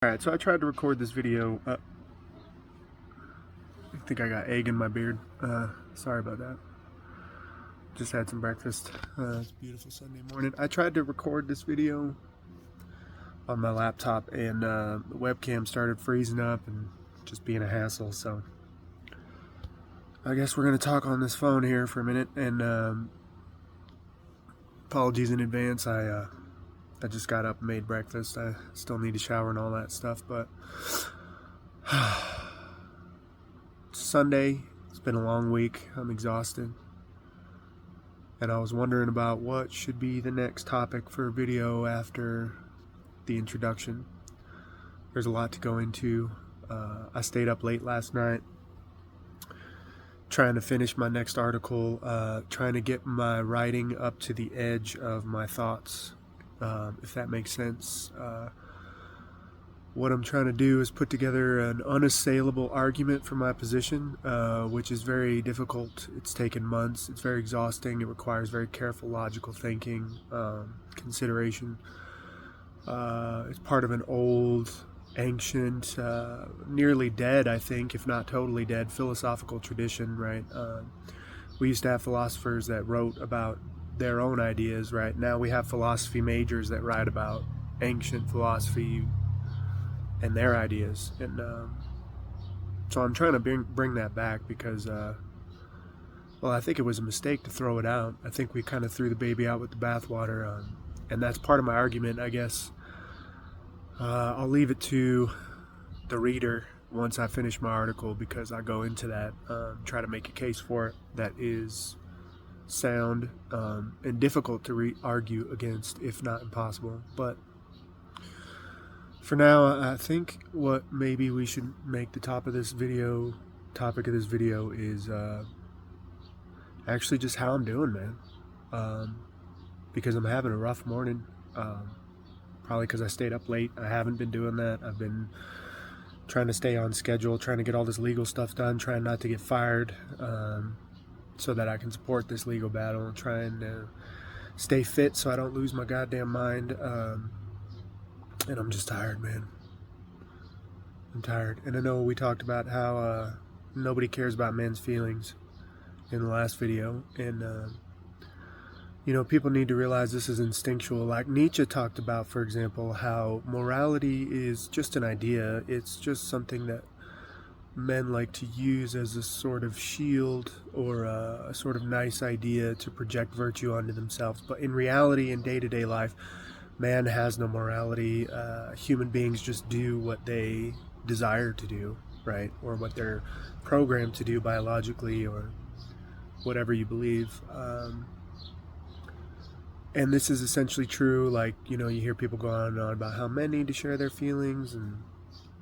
Alright, so I tried to record this video. I think I got egg in my beard. Sorry about that. Just had some breakfast. It's a beautiful Sunday morning. I tried to record this video on my laptop, and the webcam started freezing up and just being a hassle. So I guess we're going to talk on this phone here for a minute. And apologies in advance. I just got up and made breakfast. I still need to shower and all that stuff, but Sunday, it's been a long week. I'm exhausted. And I was wondering about what should be the next topic for a video after the introduction. There's a lot to go into. I stayed up late last night trying to finish my next article, trying to get my writing up to the edge of my thoughts. If that makes sense. What I'm trying to do is put together an unassailable argument for my position, which is very difficult. It's taken months. It's very exhausting. It requires very careful, logical thinking, consideration. It's part of an old, ancient, nearly dead, I think, if not totally dead, philosophical tradition, right? We used to have philosophers that wrote about their own ideas, right? Now we have philosophy majors that write about ancient philosophy and their ideas, and so I'm trying to bring that back because well, I think it was a mistake to throw it out. I think we kind of threw the baby out with the bathwater, and that's part of my argument, I guess. I'll leave it to the reader once I finish my article, because I go into that, try to make a case for it that is sound and difficult to argue against, if not impossible. But for now, I think what maybe we should make the topic of this video is actually just how I'm doing, man. Because I'm having a rough morning, probably because I stayed up late. I haven't been doing that. I've been trying to stay on schedule, trying to get all this legal stuff done, trying not to get fired, so that I can support this legal battle, and trying to stay fit so I don't lose my goddamn mind. And I'm just tired, man. I'm tired. And I know we talked about how nobody cares about men's feelings in the last video. And, you know, people need to realize this is instinctual. Like Nietzsche talked about, for example, how morality is just an idea. It's just something that men like to use as a sort of shield or a sort of nice idea to project virtue onto themselves. But in reality, in day-to-day life, man has no morality. Human beings just do what they desire to do, right? Or what they're programmed to do biologically, or whatever you believe. And this is essentially true. Like, you know, you hear people go on and on about how men need to share their feelings and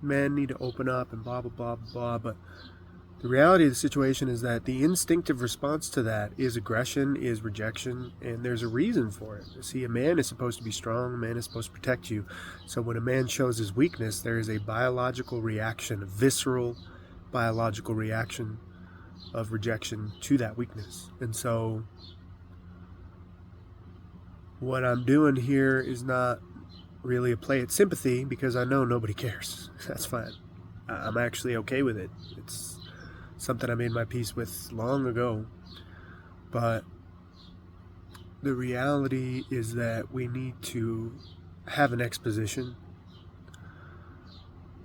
men need to open up and blah, blah, blah, blah. But the reality of the situation is that the instinctive response to that is aggression, is rejection, and there's a reason for it. See, a man is supposed to be strong, a man is supposed to protect you. So when a man shows his weakness, there is a biological reaction, a visceral biological reaction of rejection to that weakness. And so what I'm doing here is not really a play at sympathy, because I know nobody cares. That's fine. I'm actually okay with it. It's something I made my peace with long ago. But the reality is that we need to have an exposition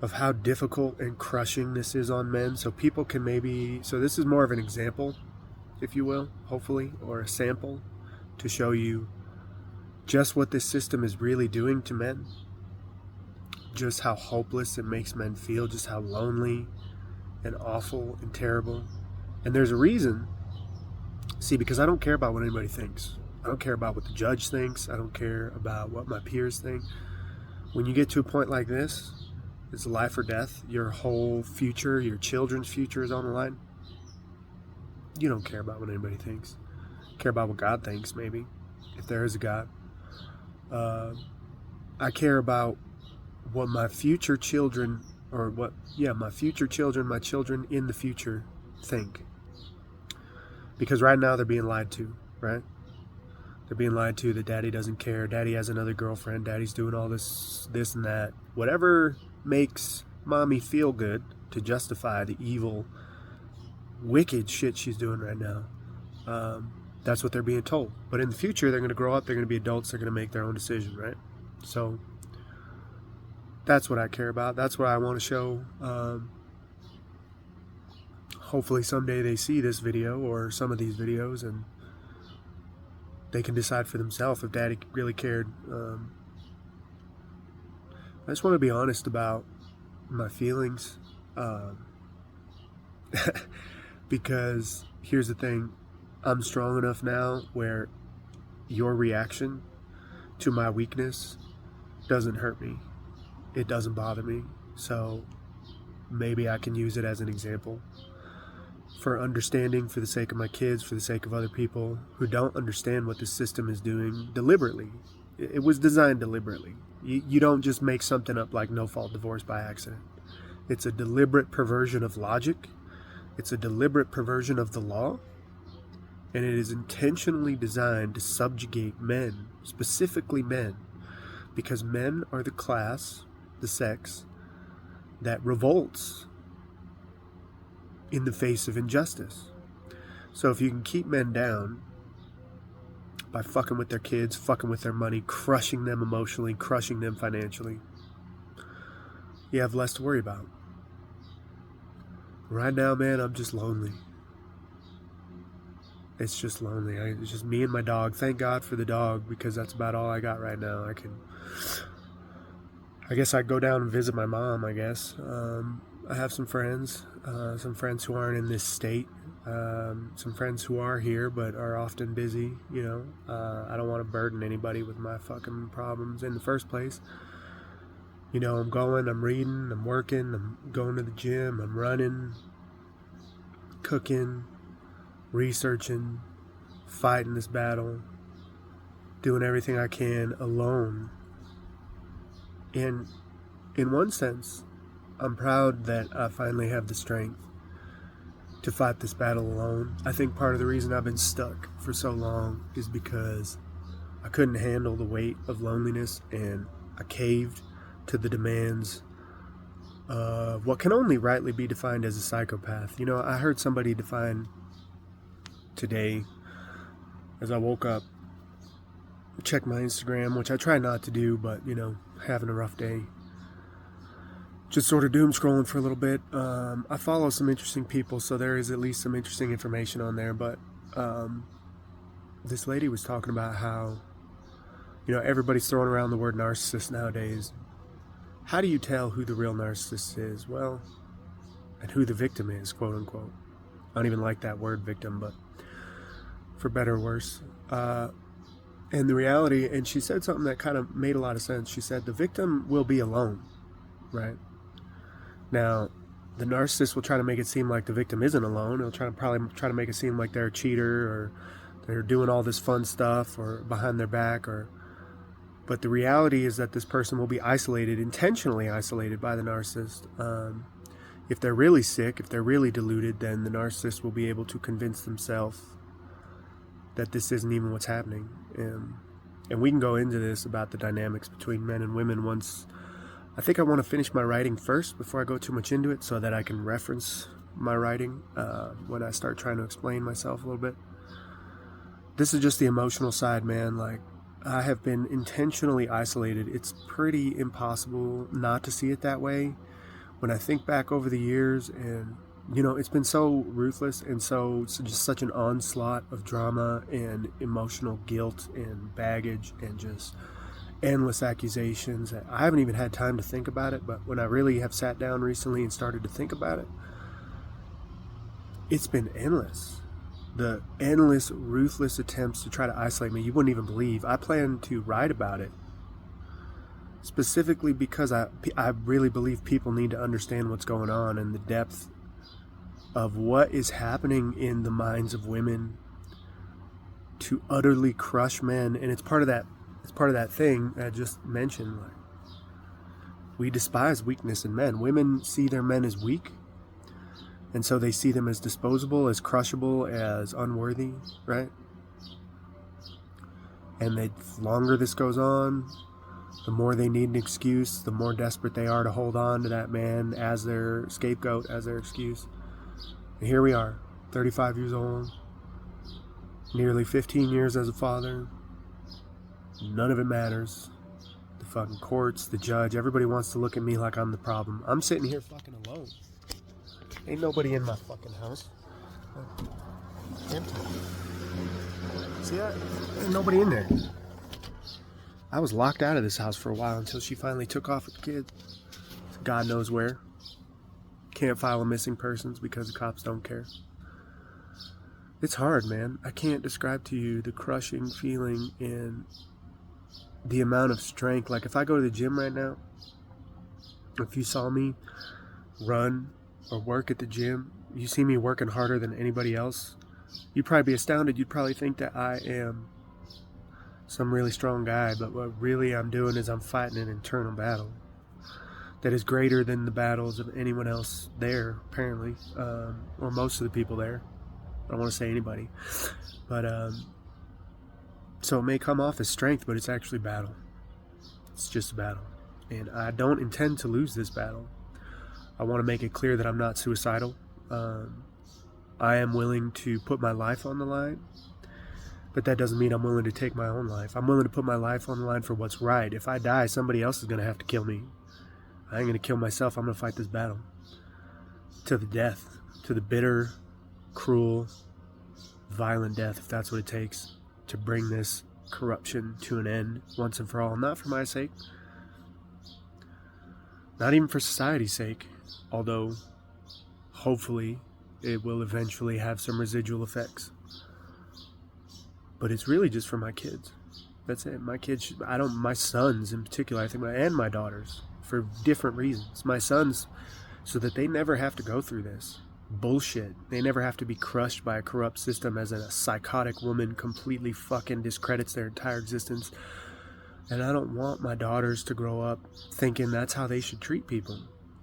of how difficult and crushing this is on men, so people can maybe, so this is more of an example, if you will, hopefully, or a sample to show you just what this system is really doing to men, just how hopeless it makes men feel, just how lonely and awful and terrible. And there's a reason. See, because I don't care about what anybody thinks. I don't care about what the judge thinks. I don't care about what my peers think. When you get to a point like this, it's life or death. Your whole future, your children's future is on the line. You don't care about what anybody thinks. You care about what God thinks, maybe, if there is a God. I care about what my future children, my future children, my children in the future think. Because right now they're being lied to, right? They're being lied to that daddy doesn't care, daddy has another girlfriend, daddy's doing all this and that. Whatever makes mommy feel good to justify the evil, wicked shit she's doing right now. That's what they're being told. But in the future, they're going to grow up, they're going to be adults, they're going to make their own decision, right? So that's what I care about. That's what I want to show. Hopefully someday they see this video or some of these videos and they can decide for themselves if Daddy really cared. I just want to be honest about my feelings. Because here's the thing. I'm strong enough now where your reaction to my weakness doesn't hurt me. It doesn't bother me. So maybe I can use it as an example for understanding, for the sake of my kids, for the sake of other people who don't understand what the system is doing deliberately. It was designed deliberately. You don't just make something up like no-fault divorce by accident. It's a deliberate perversion of logic. It's a deliberate perversion of the law. And it is intentionally designed to subjugate men, specifically men, because men are the class, the sex, that revolts in the face of injustice. So if you can keep men down by fucking with their kids, fucking with their money, crushing them emotionally, crushing them financially, you have less to worry about. Right now, man, I'm just lonely. It's just lonely. It's just me and my dog. Thank God for the dog, because that's about all I got right now. I guess I'd go down and visit my mom, I guess. I have some friends who aren't in this state, some friends who are here but are often busy, you know. I don't want to burden anybody with my fucking problems in the first place. You know, I'm going, I'm reading, I'm working, I'm going to the gym, I'm running, cooking, researching, fighting this battle, doing everything I can alone. And in one sense, I'm proud that I finally have the strength to fight this battle alone. I think part of the reason I've been stuck for so long is because I couldn't handle the weight of loneliness, and I caved to the demands of what can only rightly be defined as a psychopath. You know, I heard somebody define today, as I woke up, check my Instagram, which I try not to do, but, you know, having a rough day. Just sort of doom scrolling for a little bit. I follow some interesting people, so there is at least some interesting information on there, but this lady was talking about how, you know, everybody's throwing around the word narcissist nowadays. How do you tell who the real narcissist is? Well, and who the victim is, quote unquote. I don't even like that word, victim, but for better or worse. And the reality, and she said something that kind of made a lot of sense. She said the victim will be alone, right? Now, the narcissist will try to make it seem like the victim isn't alone. He'll probably try to make it seem like they're a cheater, or they're doing all this fun stuff, or behind their back, but the reality is that this person will be isolated, intentionally isolated by the narcissist. If they're really sick, if they're really deluded, then the narcissist will be able to convince themselves that this isn't even what's happening. And we can go into this about the dynamics between men and women once. I think I want to finish my writing first before I go too much into it, so that I can reference my writing when I start trying to explain myself a little bit. This is just the emotional side, man. Like, I have been intentionally isolated. It's pretty impossible not to see it that way. When I think back over the years, and, you know, it's been so ruthless and so just such an onslaught of drama and emotional guilt and baggage and just endless accusations. I haven't even had time to think about it, but when I really have sat down recently and started to think about it, it's been endless. The endless, ruthless attempts to try to isolate me, you wouldn't even believe. I plan to write about it, specifically because I really believe people need to understand what's going on and the depth of what is happening in the minds of women to utterly crush men. And it's part of that thing I just mentioned. Like, we despise weakness in men. Women see their men as weak, and so they see them as disposable, as crushable, as unworthy, right? And the longer this goes on, The more they need an excuse, the more desperate they are to hold on to that man as their scapegoat, as their excuse. And here we are, 35 years old, nearly 15 years as a father. None of it matters. The fucking courts, the judge, everybody wants to look at me like I'm the problem. I'm sitting here fucking alone. Ain't nobody in my fucking house. Empty. See that? Ain't nobody in there. I was locked out of this house for a while until she finally took off with the kids. God knows where. Can't file a missing persons because the cops don't care. It's hard, man. I can't describe to you the crushing feeling and the amount of strength. Like if I go to the gym right now, if you saw me run or work at the gym, you see me working harder than anybody else, you'd probably be astounded. You'd probably think that I am some really strong guy, but what really I'm doing is I'm fighting an internal battle that is greater than the battles of anyone else there, apparently, or most of the people there. I don't want to say anybody, but so it may come off as strength, but it's actually battle. It's just a battle, and I don't intend to lose this battle. I want to make it clear that I'm not suicidal. I am willing to put my life on the line, but that doesn't mean I'm willing to take my own life. I'm willing to put my life on the line for what's right. If I die, somebody else is going to have to kill me. I ain't going to kill myself. I'm going to fight this battle to the death, to the bitter, cruel, violent death, if that's what it takes to bring this corruption to an end once and for all. Not for my sake, not even for society's sake, although hopefully it will eventually have some residual effects. But it's really just for my kids. That's it. My kids, my sons in particular, I think, and my daughters, for different reasons. My sons, so that they never have to go through this bullshit. They never have to be crushed by a corrupt system as a psychotic woman completely fucking discredits their entire existence. And I don't want my daughters to grow up thinking that's how they should treat people.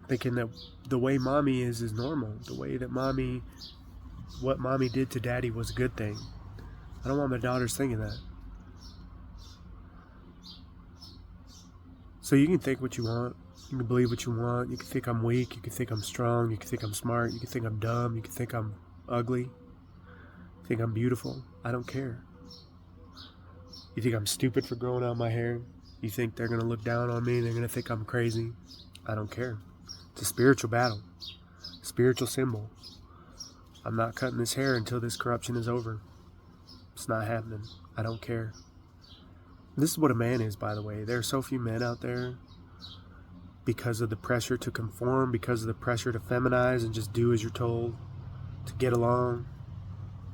Thinking that the way mommy is normal. The way that what mommy did to daddy was a good thing. I don't want my daughters thinking that. So you can think what you want. You can believe what you want. You can think I'm weak. You can think I'm strong. You can think I'm smart. You can think I'm dumb. You can think I'm ugly. You think I'm beautiful. I don't care. You think I'm stupid for growing out my hair. You think they're going to look down on me. They're going to think I'm crazy. I don't care. It's a spiritual battle. Spiritual symbol. I'm not cutting this hair until this corruption is over. It's not happening. I don't care. This is what a man is, by the way. There are so few men out there because of the pressure to conform, because of the pressure to feminize and just do as you're told, to get along,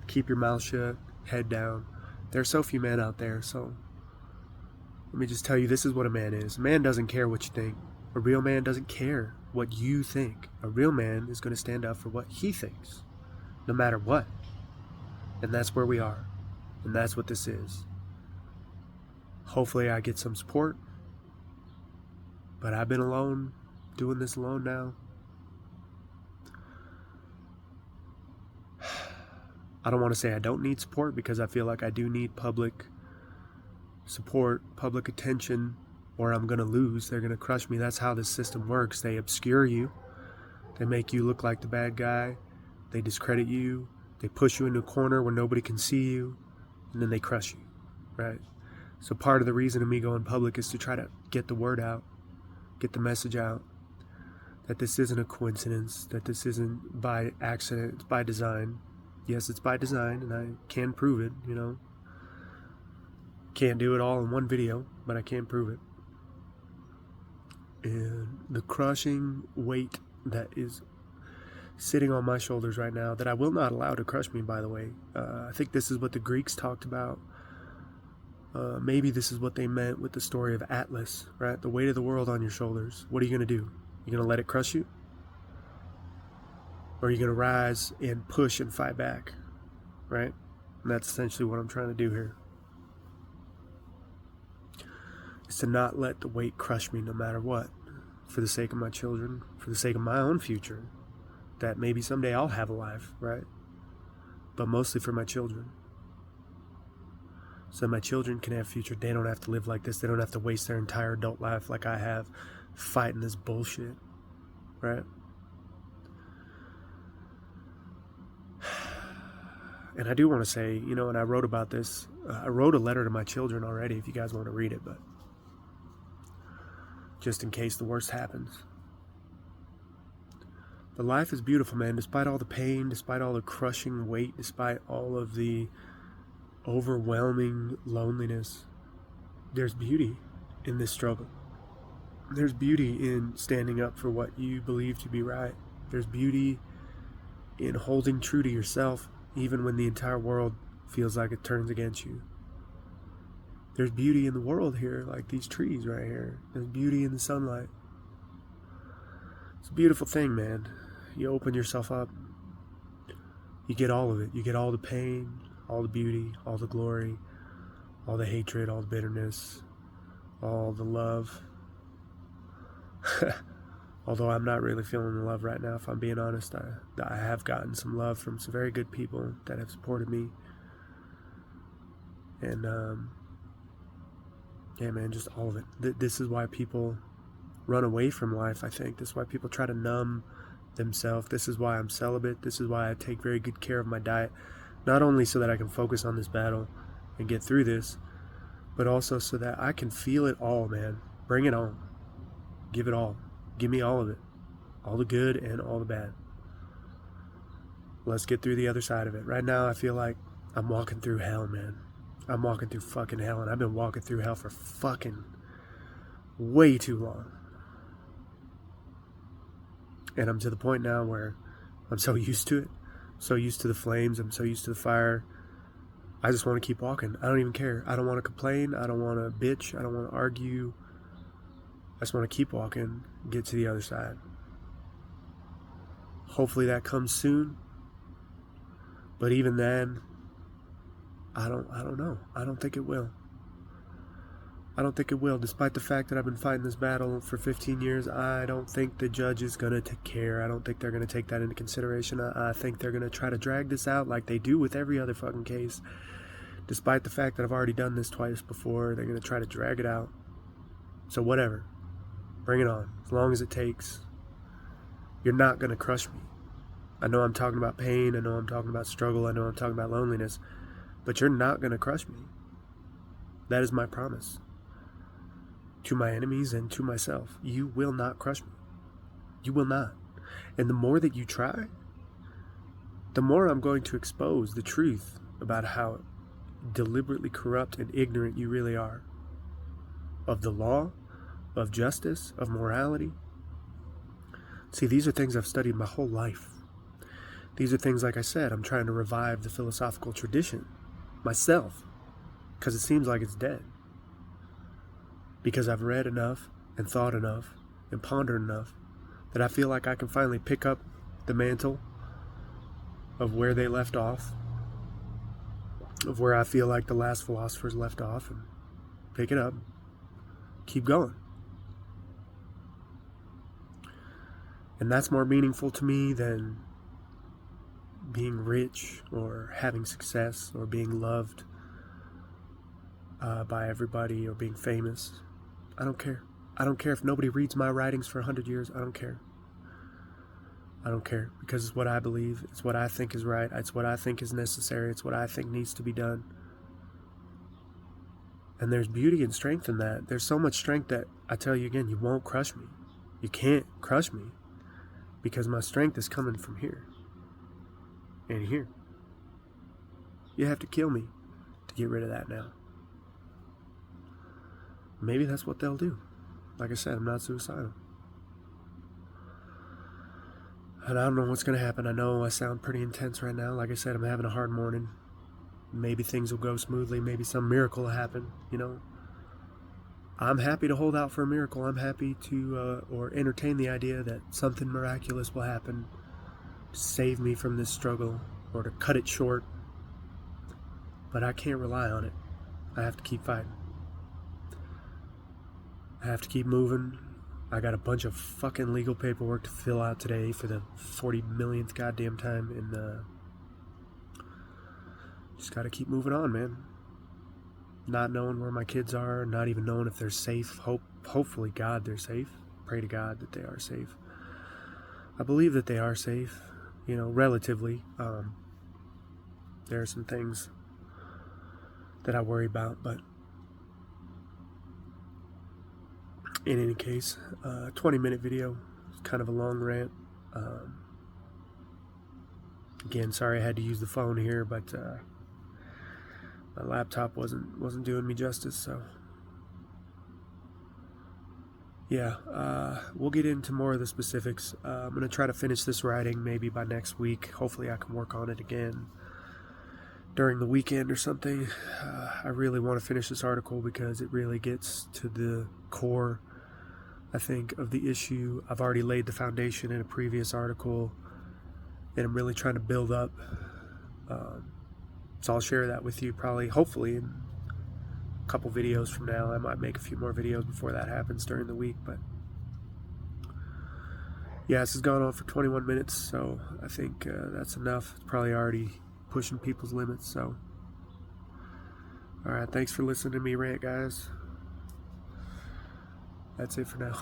keep your mouth shut, head down. There are so few men out there, so let me just tell you, this is what a man is. A man doesn't care what you think. A real man doesn't care what you think. A real man is going to stand up for what he thinks, no matter what. And that's where we are. And that's what this is. Hopefully I get some support. But I've been alone, doing this alone now. I don't want to say I don't need support, because I feel like I do need public support, public attention, or I'm going to lose. They're going to crush me. That's how this system works. They obscure you. They make you look like the bad guy. They discredit you. They push you into a corner where nobody can see you. And then they crush you, right? So part of the reason of me going public is to try to get the word out, get the message out, that this isn't a coincidence, that this isn't by accident, it's by design. Yes, it's by design, and I can prove it, you know. Can't do it all in one video, but I can prove it. And the crushing weight that is sitting on my shoulders right now, that I will not allow to crush me, by the way. I think this is what the Greeks talked about. Maybe this is what they meant with the story of Atlas, right? The weight of the world on your shoulders. What are you going to do? You going to let it crush you? Or are you going to rise and push and fight back, right? And that's essentially what I'm trying to do here. Is to not let the weight crush me no matter what. For the sake of my children, for the sake of my own future. That maybe someday I'll have a life, right? But mostly for my children. so my children can have a future. They don't have to live like this. They don't have to waste their entire adult life like I have fighting this bullshit, right? And I do want to say, you know, and I wrote about this, I wrote a letter to my children already if you guys want to read it, but just in case the worst happens. But life is beautiful, man, despite all the pain, despite all the crushing weight, despite all of the overwhelming loneliness. There's beauty in this struggle. There's beauty in standing up for what you believe to be right. There's beauty in holding true to yourself, even when the entire world feels like it turns against you. There's beauty in the world here, like these trees right here. There's beauty in the sunlight. It's a beautiful thing, man. You open yourself up. You get all of it. You get all the pain, all the beauty, all the glory, all the hatred, all the bitterness, all the love. Although I'm not really feeling the love right now, if I'm being honest. I have gotten some love from some very good people that have supported me. And, yeah, man, just all of it. This is why people run away from life, I think. This is why people try to numb themselves. This is why I'm celibate. This is why I take very good care of my diet. Not only so that I can focus on this battle and get through this, but also so that I can feel it all, man. Bring it on. Give it all. Give me all of it. All the good and all the bad. Let's get through the other side of it. Right now, I feel like I'm walking through hell, man. I'm walking through fucking hell, and I've been walking through hell for fucking way too long. And I'm to the point now where I'm so used to it. So used to the flames. I'm so used to the fire. I just want to keep walking. I don't even care. I don't want to complain. I don't want to bitch. I don't want to argue. I just want to keep walking, get to the other side. Hopefully that comes soon. But even then, I don't know. I don't think it will. I don't think it will. Despite the fact that I've been fighting this battle for 15 years, I don't think the judge is going to care. I don't think they're going to take that into consideration. I think they're going to try to drag this out like they do with every other fucking case. Despite the fact that I've already done this twice before, they're going to try to drag it out. So whatever. Bring it on. As long as it takes. You're not going to crush me. I know I'm talking about pain. I know I'm talking about struggle. I know I'm talking about loneliness. But you're not going to crush me. That is my promise. To my enemies and to myself. You will not crush me. You will not. And the more that you try, the more I'm going to expose the truth about how deliberately corrupt and ignorant you really are. Of the law, of justice, of morality. See, these are things I've studied my whole life. These are things, like I said, I'm trying to revive the philosophical tradition myself, because it seems like it's dead. Because I've read enough and thought enough and pondered enough that I feel like I can finally pick up the mantle of where they left off, of where I feel like the last philosophers left off, and pick it up, keep going. And that's more meaningful to me than being rich or having success or being loved by everybody or being famous. I don't care. I don't care if nobody reads my writings for 100 years. I don't care. I don't care, because it's what I believe. It's what I think is right. It's what I think is necessary. It's what I think needs to be done. And there's beauty and strength in that. There's so much strength that, I tell you again, you won't crush me. You can't crush me, because my strength is coming from here and here. You have to kill me to get rid of that now. Maybe that's what they'll do. Like I said, I'm not suicidal. And I don't know what's going to happen. I know I sound pretty intense right now. Like I said, I'm having a hard morning. Maybe things will go smoothly. Maybe some miracle will happen, you know. I'm happy to hold out for a miracle. I'm happy to, or entertain the idea that something miraculous will happen to save me from this struggle or to cut it short. But I can't rely on it. I have to keep fighting. I have to keep moving. I got a bunch of fucking legal paperwork to fill out today for the 40 millionth goddamn time, and just gotta keep moving on, man. not knowing where my kids are, not even knowing if they're safe. Hopefully, God, they're safe. Pray to God that they are safe. I believe that they are safe, relatively. There are some things that I worry about, but in any case, 20-minute video. It's kind of a long rant. Again, sorry I had to use the phone here, but my laptop wasn't doing me justice. So yeah, we'll get into more of the specifics. I'm gonna try to finish this writing maybe by next week. Hopefully, I can work on it again during the weekend or something. I really want to finish this article because it really gets to the core, I think, of the issue. I've already laid the foundation in a previous article, and I'm really trying to build up. So I'll share that with you hopefully in a couple videos from now. I might make a few more videos before that happens during the week, but yeah, this has gone on for 21 minutes, so I think that's enough. It's probably already pushing people's limits, so alright, thanks for listening to me rant, guys. That's it for now.